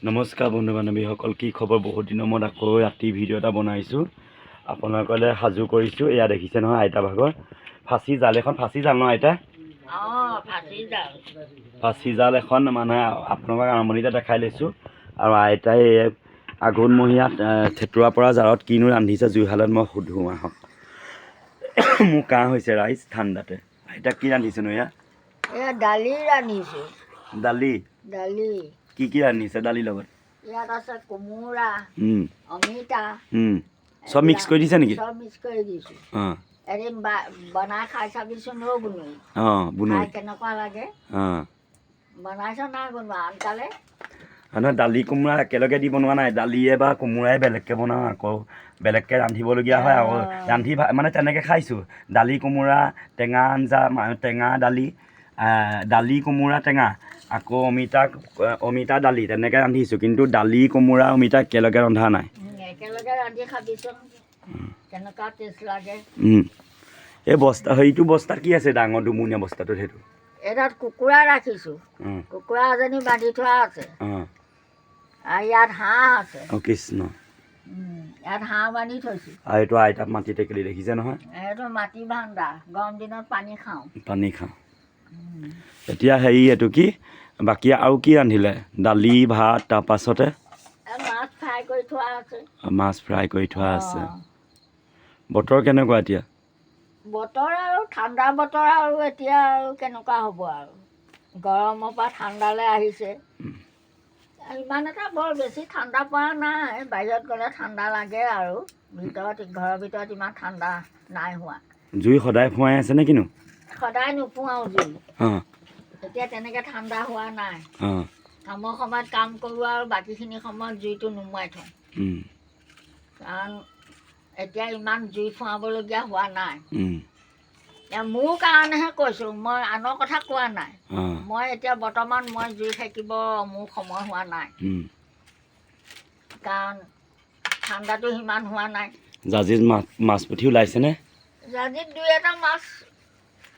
নমস্কাৰ বন্ধু বান্ধৱীসকল, কি খবৰ? বহুত দিনৰ মূৰত আকৌ ৰাতি ভিডিঅ' এটা বনাইছোঁ, আপোনালোকলৈ সাজু কৰিছোঁ। এয়া দেখিছে নহয় আইতা ভাগৰ ফাঁচি জাল এখন, ফাঁচি জাল ন আইতা? ফাঁচি জাল এখন মানে আপোনালোকক আৰম্ভণিতে দেখাই লৈছোঁ। আৰু আইতাই আঘোণমহীয়াত থেতুৰা পৰা জাৰত কিনো ৰান্ধিছে জুইশালত মই সুধোঁ আহক। মোৰ কাহ হৈছে ৰাইজ ঠাণ্ডাতে। আইতা কি ৰান্ধিছেনো এয়া? এয়া দালি ৰান্ধিছোঁ। দালি দালি কি ৰান্ধিছে দালিৰ লগত? ইয়াত আছে কোমোৰা, অমিতা, চব মিক্স কৰি দিছে নেকি? চব মিক্স কৰি দিছোঁ। অঁ এদিন বনাই খাই চাবিচোন অ' বুনুই, অঁ বুনুই খাই কেনেকুৱা লাগে। অঁ বনাইছ নাই বনোৱা আনকালে? নহয়, দালি কোমোৰা একেলগে দি বনোৱা নাই। দালিয়ে বা কোমোৰাই বেলেগকৈ বনাওঁ, আকৌ বেলেগকৈ ৰান্ধিবলগীয়া হয়। আকৌ ৰান্ধি মানে তেনেকৈ খাইছোঁ। দালি কোমোৰা, টেঙা আঞ্জা, টেঙা দালি, দালি কোমোৰা টেঙা, আকৌ অমিতা দালি তেনেকৈ ৰান্ধিছোঁ। কিন্তু দালি কোমোৰা অমিতা একেলগে ৰন্ধা নাই। একেলগে ৰান্ধি খাবিচোন কেনেকুৱা টেষ্ট লাগে। এই হেৰিটো বস্তাত কি আছে ডাঙৰ দুমুনীয়া বস্তাটোত? সেইটো এটাত কুকুৰা ৰাখিছোঁ, কুকুৰা এজনী বান্ধি থোৱা আছে। আৰু ইয়াত হাঁহ আছে। অঁ কৃষ্ণ। ইয়াত হাঁহ বান্ধি থৈছোঁ। আৰু এইটো আইতাক মাটি টেকেলি দেখিছে নহয়? এইটো মাটি ভাণ্ডাৰ, গৰম দিনত পানী খাওঁ। এতিয়া হেৰি এইটো কি বাকী আৰু কি ৰান্ধিলে? দালি ভাত, তাৰপাছতে মাছ ফ্ৰাই কৰি থোৱা আছে। মাছ ফ্ৰাই কৰি থোৱা আছে। বতৰ কেনেকুৱা এতিয়া? বতৰ আৰু ঠাণ্ডা বতৰ, আৰু এতিয়া আৰু কেনেকুৱা হ'ব আৰু গৰমৰ পৰা ঠাণ্ডালৈ আহিছে। ইমান এটা বৰ বেছি ঠাণ্ডা পৰা নাই। বাহিৰত গ'লে ঠাণ্ডা লাগে, আৰু ঘৰৰ ভিতৰত ইমান ঠাণ্ডা নাই হোৱা। জুই সদায় ফুৱাই আছে নে কিনো? সদায় নুফুৱাওঁ জুই। এতিয়া তেনেকৈ ঠাণ্ডা হোৱা নাই। কামৰ সময়ত কাম কৰোঁ আৰু বাকীখিনি সময়ত জুইটো নুমুৱাই থওঁ। কাৰণ এতিয়া ইমান জুই ফুৱাবলগীয়া হোৱা নাই। মোৰ কাৰণেহে কৈছোঁ, মই আনৰ কথা কোৱা নাই। মই এতিয়া বৰ্তমান মই জুই থাকিব মোৰ সময় হোৱা নাই, কাৰণ ঠাণ্ডাটো সিমান হোৱা নাই। জাজিত মাছ পুঠি ওলাইছেনে? জাজিত দুই এটা মাছ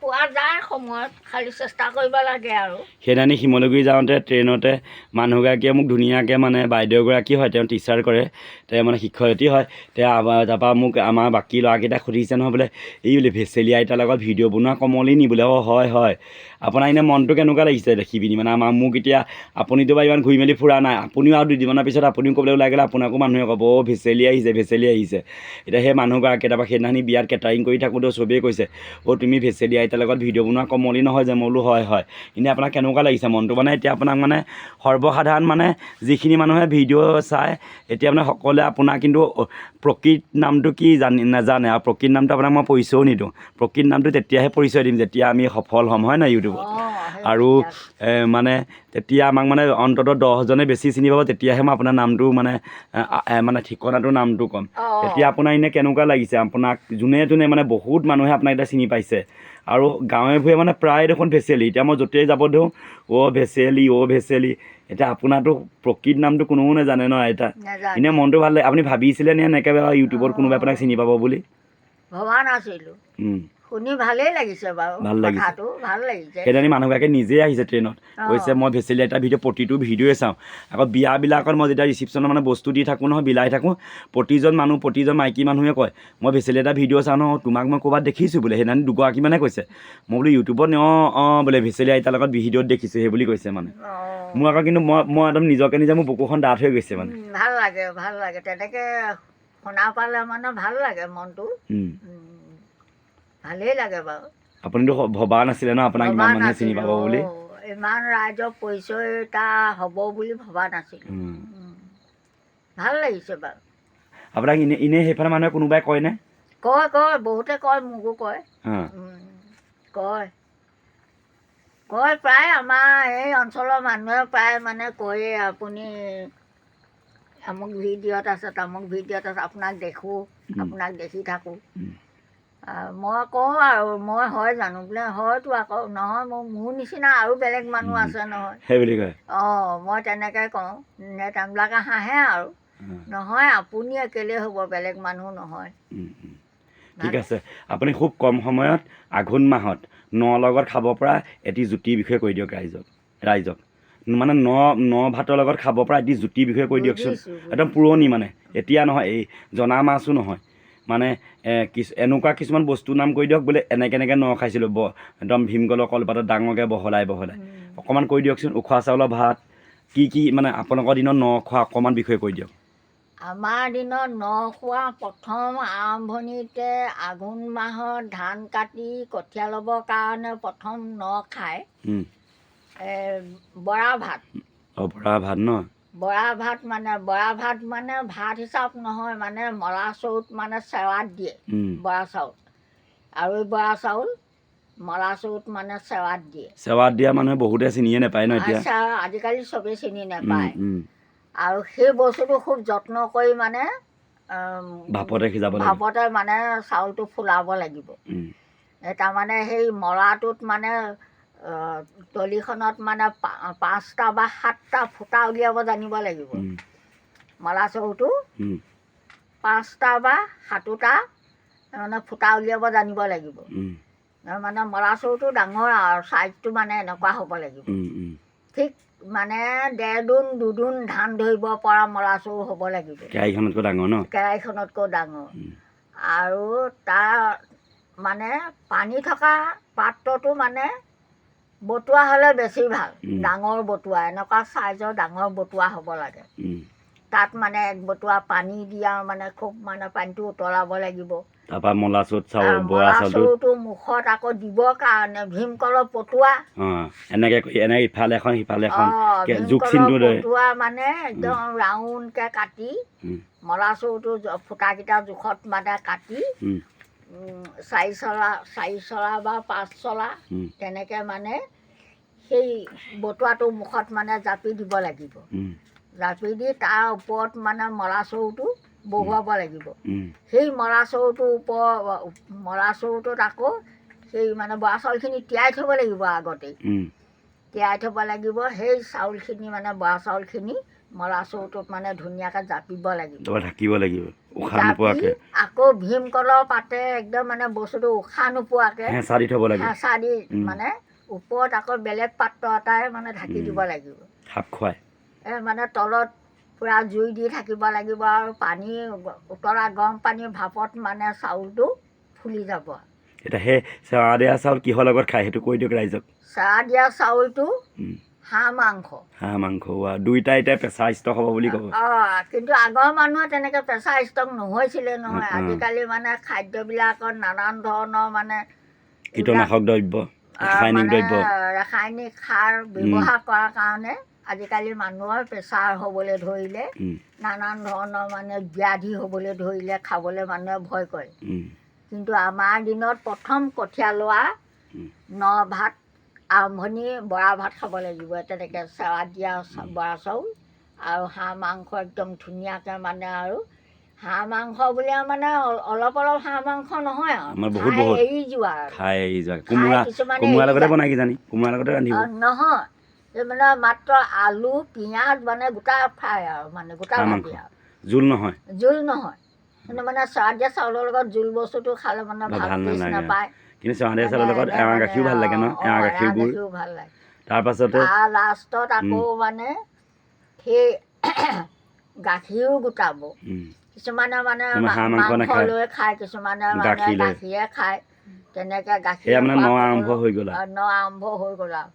পোৱা যায় সময়ত, খালি চেষ্টা কৰিব লাগে আৰু। সেইদিনাখনি শিমলুগুৰি যাওঁতে ট্ৰেইনতে মানুহগৰাকীয়ে মোক ধুনীয়াকৈ মানে বাইদেউগৰাকী হয়, তেওঁ টিচাৰ কৰে, তেওঁ মানে শিক্ষয়িত্ৰী হয়। তাৰপৰা মোক আমাৰ বাকী ল'ৰাকেইটাক সুধিছে নহয়, বোলে এই বোলে ভেচেলি আইতাৰ লগত ভিডিঅ' বনোৱা কমলি নি? বোলে অঁ হয়। আপোনাৰ এনেই মনটো কেনেকুৱা লাগিছে দেখি পিনি? মানে মোক এতিয়া আপুনিতো বা ইমান ঘূৰি মেলি ফুৰা নাই, আপুনিও আৰু দুদিনমানৰ পিছত আপুনিও ক'বলৈ ওলাই গ'লে আপোনাকো মানুহে ক'ব অঁ ভেচেলি আহিছে। এতিয়া সেই মানুহগৰাকী তাৰপৰা সেইদিনাখনি বিয়াত কেটাৰিং কৰি থাকোঁতেও চবেই কৈছে অঁ তুমি ভেচেলি আইতাৰ লগত ভিডিঅ' বনোৱা কমলি নহয় যে? মই বোলো হয়। এনেই আপোনাক কেনেকুৱা লাগিছে মনটো? মানে এতিয়া আপোনাক মানে সৰ্বসাধাৰণ মানে যিখিনি মানুহে ভিডিঅ' চায়, এতিয়া মানে সকলোৱে আপোনাক কিন্তু প্ৰকৃত নামটো কি নাজানে। আৰু প্ৰকৃত নামটো আপোনাক মই পৰিচয়ও নিদিওঁ। প্ৰকৃত নামটো তেতিয়াহে পৰিচয় দিম যেতিয়া আমি সফল হ'ম, হয় নাই ইউটিউবত? আৰু মানে তেতিয়া আমাক মানে অন্ততঃ 10জনে বেছি চিনি পাব, তেতিয়াহে মই আপোনাৰ নামটো মানে ঠিকনাটো নামটো ক'ম। এতিয়া আপোনাৰ এনেই কেনেকুৱা লাগিছে? আপোনাক যোনে মানে বহুত মানুহে আপোনাক এতিয়া চিনি পাইছে, আৰু গাঁৱে ভূঞে মানে প্ৰায় দেখোন ভেচেলি। এতিয়া মই য'তেই যাব ধৰোঁ অঁ ভেচেলি। এতিয়া আপোনাৰতো প্ৰকৃত নামটো কোনেও নাজানে ন আইতা? এনেই মনটো ভাল লাগে? আপুনি ভাবিছিলে নে এনেকৈ ইউটিউবত কোনোবাই আপোনাক চিনি পাব বুলি? ভবা নাছিলোঁ। শুনি ভালেই লাগিছে বাৰু, কথাটো ভাল লাগিছে। সেইদিনাখনি মানুহগৰাকী নিজেই আহিছে ট্ৰেইনত, কৈছে মই ভেচেলি আইতাৰ প্ৰতিটো ভিডিঅ'ই চাওঁ। আকৌ বিয়াবিলাকত মই যেতিয়া ৰিচিপশ্যনত মানে বস্তু দি থাকোঁ নহয়, বিলাই থাকোঁ, প্ৰতিজন মাইকী মানুহে কয় মই ভেচেলি আইতাৰ ভিডিঅ' চাওঁ নহয়, তোমাক মই ক'ৰবাত দেখিছোঁ বোলে। সেইদিনাখনি দুগৰাকীমানে কৈছে। মই বোলো ইউটিউবত অঁ বোলে ভেচেলি আইতাৰ লগত ভিডিঅ'ত দেখিছোঁ সেই বুলি কৈছে মানে। মোৰ আকৌ কিন্তু মই একদম নিজকে মোৰ বুকুখন ডাঠ হৈ গৈছে মানে। ভাল লাগে তেনেকৈ শুনা পালে মানে ভাল লাগে মনটো। ভালেই লাগে বাৰু। আপুনিতো ভবা নাছিলে ন আপোনাক ইমান মানুহে চিনি পাব বুলি? ইমান ৰাইজৰ পৰিচয় এটা হ'ব বুলি ভবা নাছিলোঁ। ভাল লাগিছে বাৰু। আপোনাক এনেই সেইফালে মানুহে কোনোবাই কয়নে? কয় বহুতে কয়, মোকো কয়। প্ৰায় আমাৰ এই অঞ্চলৰ মানুহে প্ৰায় মানে কয়েই, আপুনি আমুক ভিডিঅ'ত আছে, তামুক ভিডিঅ'ত আছে, আপোনাক দেখোঁ, আপোনাক দেখি থাকোঁ। মই কওঁ আৰু মই হয় জানো? বোলে হয়তো আকৌ। নহয় মোৰ নিচিনা আৰু বেলেগ মানুহ আছে নহয়, সেইবুলি কয়। মই তেনেকৈ কওঁ। তেওঁলোকে হাঁহে আৰু, নহয় আপুনি কেলেই হ'ব, বেলেগ মানুহ নহয়। ঠিক আছে, আপুনি খুব কম সময়ত আঘোণ মাহত 9 লগত খাব পৰা এটি জুতিৰ বিষয়ে কৈ দিয়ক ৰাইজক। মানে ন ভাতৰ লগত খাব পৰা এটি জুতিৰ বিষয়ে কৈ দিয়কচোন একদম পুৰণি মানে এতিয়া নহয় এই জনা মাছো নহয় মানে এনেকুৱা কিছুমান বস্তুৰ নাম কৈ দিয়ক বোলে এনেকৈ ন খাইছিলোঁ একদম ভীমকলৰ কলপাতত ডাঙৰকৈ বহলাই অকণমান কৈ দিয়কচোন উখোৱা চাউলৰ ভাত কি মানে আপোনালোকৰ দিনত ন খোৱা অকণমান বিষয়ে কৈ দিয়ক আমাৰ দিনত ন খোৱা প্ৰথম আৰম্ভণিতে আঘোণ মাহত ধান কাটি কঠীয়া ল'বৰ কাৰণে প্ৰথম ন খায় বৰা ভাত বৰা ভাত ন বৰা ভাত মানে ভাত হিচাপ নহয় মানে মলা চৰুত মানে চেৱাত দিয়ে বৰা চাউল আৰু এই বৰা চাউল মলা চৰুত মানে চেৱাত দিয়ে চেৱাত দিয়া মানুহে বহুতে চিনিয়ে নাপায় ন এতিয়া আজিকালি চবেই চিনি নাপায় আৰু সেই বস্তুটো খুব যত্ন কৰি মানে ভাপতে মানে চাউলটো ফুলাব লাগিব তাৰমানে সেই মলাটোত মানে তলিখনত মানে 5টা বা 7টা ফুটা উলিয়াব জানিব লাগিব মলা চৰুটো 5টা বা 7টা মানে ফুটা উলিয়াব জানিব লাগিব মানে মলা চৰুটো ডাঙৰ আৰু চাইজটো মানে এনেকুৱা হ'ব লাগিব ঠিক মানে 1.5 দুন 2 দুন ধান ধৰিব পৰা মলা চৰু হ'ব লাগিব কেৰাহীখনতকৈ ডাঙৰ ন কেৰাহীখনতকৈ ডাঙৰ আৰু তাৰ মানে পানী থকা পাত্ৰটো মানে বতুৱা হ'লে বেছি ভাল ডাঙৰ বতুৱা এনেকুৱা চাইজৰ ডাঙৰ বতুৱা হ'ব লাগে তাত মানে 1 বতুৱা পানী দিয়া মানে খুব মানে পানীটো উতলাব লাগিব তাৰপৰা মলা চৰুটো মুখত আকৌ দিবৰ কাৰণে ভীমকলৰ পটুৱা এনেকৈ ইফালে এখন সিফালে এখন পটুৱা মানে একদম ৰাউণ্ডকৈ কাটি মলা চৰুটো ফুটাকেইটা জোখত মানে কাটি 4 চলা বা 5 চলা তেনেকৈ মানে সেই বতুৱাটো মুখত মানে জাপি দিব লাগিব জাপি দি তাৰ ওপৰত মানে মলা চৰুটো বহুৱাব লাগিব সেই মলা চৰুটোত আকৌ সেই মানে বৰা চাউলখিনি তিয়াই থ'ব লাগিব আগতেই তিয়াই থ'ব লাগিব সেই চাউলখিনি মানে বৰা চাউলখিনি মলা চৰুটোত মানে ধুনীয়াকৈ জাপিব লাগিব ঢাকিব লাগিব আকৌ ভীমকলৰ পাতে একদম মানে বস্তুটো উশাহ নোপোৱাকৈ হেঁচা দি মানে ওপৰত আকৌ বেলেগ পাত্ৰ এটাই মানে ঢাকি দিব লাগিব মানে তলত পূৰা জুই দি থাকিব লাগিব আৰু পানী উতলা গৰম পানী ভাপত মানে চাউলটো ফুলি যাব এতিয়া সেই চেৱা দিয়া চাউল কিহৰ লগত খায় সেইটো কৈ দিয়ক ৰাইজক চেৱা দিয়া চাউলটো হাঁহ মাংস দুইটা এতিয়া প্ৰেছাৰ ষ্টক হ'ব বুলি ক'ব কিন্তু আগৰ মানুহে তেনেকৈ প্ৰেছাৰ ষ্টক নহৈছিলে নহয় আজিকালি মানে খাদ্যবিলাকত নানান ধৰণৰ মানে কীটনাশক দ্ৰব্য ৰাসায়নিক সাৰ ব্যৱহাৰ কৰাৰ কাৰণে আজিকালি মানুহৰ প্ৰেছাৰ হ'বলৈ ধৰিলে নানান ধৰণৰ মানে ব্যাধি হ'বলৈ ধৰিলে খাবলৈ মানুহে ভয় কৰে কিন্তু আমাৰ দিনত প্ৰথম কঠীয়া লোৱা ন ভাত আৰম্ভণি বৰা ভাত খাব লাগিব তেনেকৈ চেৱা দিয়া বৰা চাউল আৰু হাঁহ মাংস একদম ধুনীয়াকৈ মানে আৰু হাঁহ মাংস বুলি মানে অলপ হাঁহ মাংস নহয় আৰু এৰি যোৱা নহয় এই মানে মাত্ৰ আলু পিঁয়াজ মানে গোটা ফ্ৰাই আৰু মানে গোটা ভাজি আৰু জোল নহয় কিন্তু মানে চেৱা দিয়া চাউলৰ লগত জোল বস্তুটো খালে মানে ভাল টেষ্ট নাপায় কিন্তু চেৱা দিয়া চাউলৰ লগত এৱা গাখীৰো ভাল লাগে ন এৱা গাখীৰো ভাল লাগে তাৰপাছতে লাষ্টত আকৌ মানে সেই গাখীৰো গোটাব কিছুমানে মানে মাংস লৈ খায় কিছুমানে মানে গাখীৰে খায় তেনেকৈ গাখীৰ আৰম্ভ হৈ গ'ল আৰু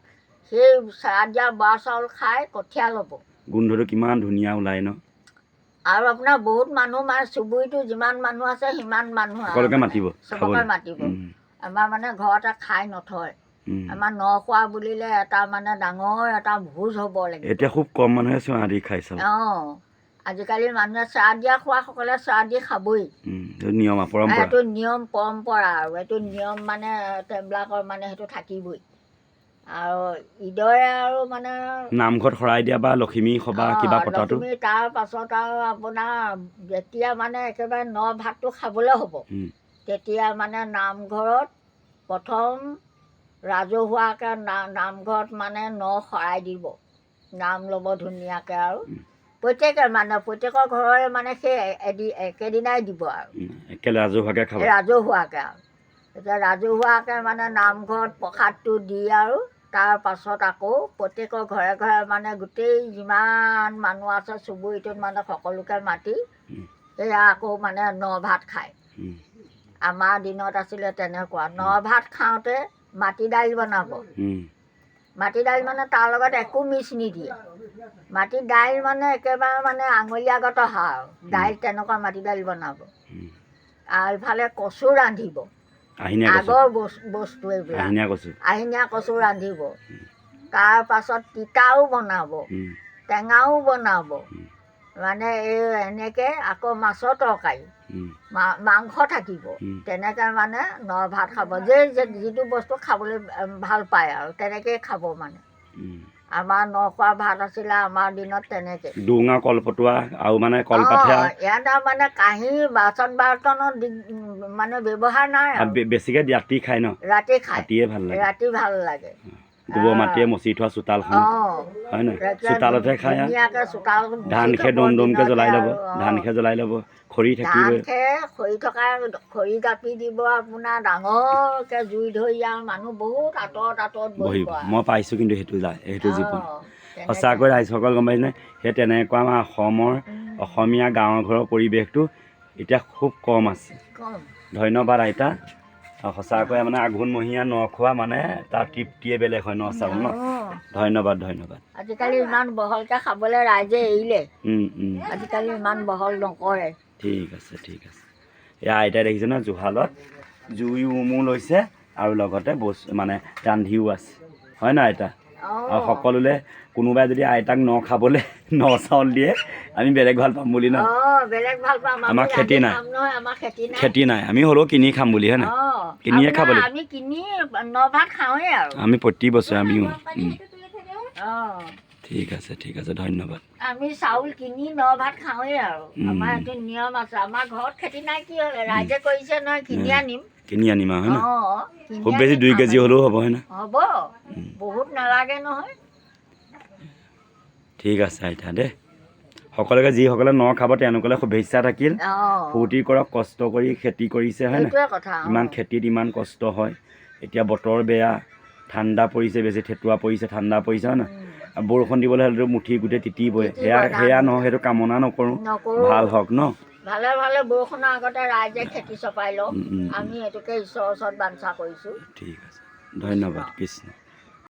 সেই চেৱা দিয়া বৰা চাউল খাই কঠীয়া ল'ব গোন্ধটো কিমান ধুনীয়া ওলাই ন আৰু আপোনাৰ বহুত মানুহ মানে চুবুৰীটো যিমান মানুহ আছে সিমান মানুহ সকলোকে মাতিব আমাৰ মানে ঘৰতে খাই নথয় আমাৰ ন খোৱা বুলিলে এটা মানে ডাঙৰ এটা ভোজ হ'ব লাগিব এতিয়া খুব কম মানুহে চেৱা দি খাইছে আজিকালি মানুহে চেৱা দিয়া খোৱাসকলে চেৱা দি খাবই এইটো নিয়ম পৰম্পৰা আৰু এইটো নিয়ম মানে তেওঁবিলাকৰ মানে সেইটো থাকিবই আৰু ঈদৰে আৰু মানে নামঘৰত শৰাই দিয়া বা লখিমী সভা কিবা পতাটো তাৰ পাছত আৰু আপোনাৰ যেতিয়া মানে একেবাৰে ন ভাতটো খাবলৈ হ'ব তেতিয়া মানে নামঘৰত প্ৰথম ৰাজহুৱাকৈ নামঘৰত মানে ন শৰাই দিব নাম ল'ব ধুনীয়াকৈ আৰু প্ৰত্যেকৰ ঘৰৰে মানে সেই একেদিনাই দিব আৰু ৰাজহুৱাকৈ আৰু এতিয়া ৰাজহুৱাকৈ মানে নামঘৰত প্ৰসাদটো দি আৰু তাৰ পাছত আকৌ প্ৰত্যেকৰ ঘৰে ঘৰে মানে গোটেই যিমান মানুহ আছে চুবুৰীটোত মানে সকলোকে মাতি এয়া আকৌ মানে ন ভাত খায়। আমাৰ দিনত আছিলে তেনেকুৱা। ন ভাত খাওঁতে মাটি দাইল বনাব। মাটি দাইল মানে তাৰ লগত একো মিক্স নিদিয়ে। মাটি দাইল মানে একেবাৰে মানে আঙুলিয়াগত সাৰ দাইল, তেনেকুৱা মাটি দাইল বনাব। আৰু ইফালে কচু ৰান্ধিব, আগৰ বস্তু এইবিলাক আহিনীয়া কচু ৰান্ধিব। তাৰ পাছত তিতাও বনাব, টেঙাও বনাব, মানে এই এনেকৈ আকৌ মাছৰ তৰকাৰী, মাংস থাকিব। তেনেকৈ মানে ন ভাত খাব, যিটো বস্তু খাবলৈ ভাল পায় আৰু তেনেকৈয়ে খাব মানে। আমাৰ ন খোৱা ভাত আছিলে আমাৰ দিনত তেনেকৈ। ডুঙা কলপটুৱা আৰু মানে কলপাঠা। ইয়াত আৰু মানে কাঁহী বাচন বৰ্তনৰ মানে ব্যৱহাৰ নাই আৰু বেছিকৈ ৰাতি খায় ন? ৰাতি খায়, ৰাতিয়ে ভাল লাগে, ৰাতি ভাল লাগে। গোবৰ মাটিয়ে মচি থোৱা চোতালখন, হয় নাই? চোতালতহে খায়। ধান খেৰ দম দমকৈ জ্বলাই ল'ব, ধান খেৰ জ্বলাই ল'ব, খৰি থাকিবই। খৰি থকা খৰি জাপি দিব আপোনাৰ, ডাঙৰকৈ জুই ধৰি আৰু মানুহ বহুত আঁতৰত বহিব। মই পাইছোঁ কিন্তু সেইটো জীৱন সঁচাকৈ ৰাইজসকল, গম পাইছেনে? সেই তেনেকুৱা আমাৰ অসমীয়া গাঁৱৰ ঘৰৰ পৰিৱেশটো এতিয়া খুব কম আছে। ধন্যবাদ আইতা। সঁচাকৈ মানে আঘোণমহীয়া ন খোৱা মানে তাৰ তৃপ্তিয়ে বেলেগ হয় ন চাউল ন। ধন্যবাদ, ধন্যবাদ। আজিকালি ইমান বহলকৈ খাবলৈ ৰাইজে এৰিলে, আজিকালি ইমান বহল নকৰে। ঠিক আছে, ঠিক আছে। এয়া আইতাই দেখিছে ন, জুহালত জুই উমো লৈছে আৰু লগতে মানে ৰান্ধিও আছে, হয় ন আইতা? আৰু সকলোলে কোনোবাই যদি আইতাক ন খাবলৈ ন চাউল দিয়ে, আমি বেলেগ ভাল পাম বুলি ন। আমাৰ খেতি নাই, আমি হ'লেও কিনি খাম বুলি, হয় নাই? কিনিয়ে খাব লাগিব। আমি কিনি ন ভাত খাওঁৱেই আৰু আমি প্ৰতি বছৰে আমিও। ঠিক আছে, ঠিক আছে, ধন্যবাদ। আমি চাউল কিনি ন ভাত খাওঁৱেই আৰু আমাৰ এইটো নিয়ম আছে। আমাৰ ঘৰত খেতি নাই, কি হ'লে ৰাইজে কৰিছে নহয়, কিনি আনিম আৰু, হয় না? খুব বেছি 2 কেজি হ'লেও হ'ব, হয় না? হ'ব, বহুত নালাগে নহয়। ঠিক আছে আইতা দেই। সকলোকে যিসকলে ন খাব তেওঁলোকলৈ শুভেচ্ছা থাকিল। ফূৰ্তি কৰক, কষ্ট কৰি খেতি কৰিছে, হয় নাই? ইমান খেতিত ইমান কষ্ট হয়। এতিয়া বতৰ বেয়া, ঠাণ্ডা পৰিছে, বেছি ঠেতুৱা পৰিছে, ঠাণ্ডা পৰিছে, হয় নাই? বৰষুণ দিবলৈ হ'লেতো মুঠি গোটেই তিতিবই। সেয়া নহয়, সেইটো কামনা নকৰোঁ, ভাল হওক ন। ভালে ভালে বৰষুণৰ আগতে ৰাইজে খেতি চপাই লওক, আমি এইটোকে ঈশ্বৰৰ ওচৰত বাঞ্ছা কৰিছোঁ। ঠিক আছে, ধন্যবাদ, কৃষ্ণ।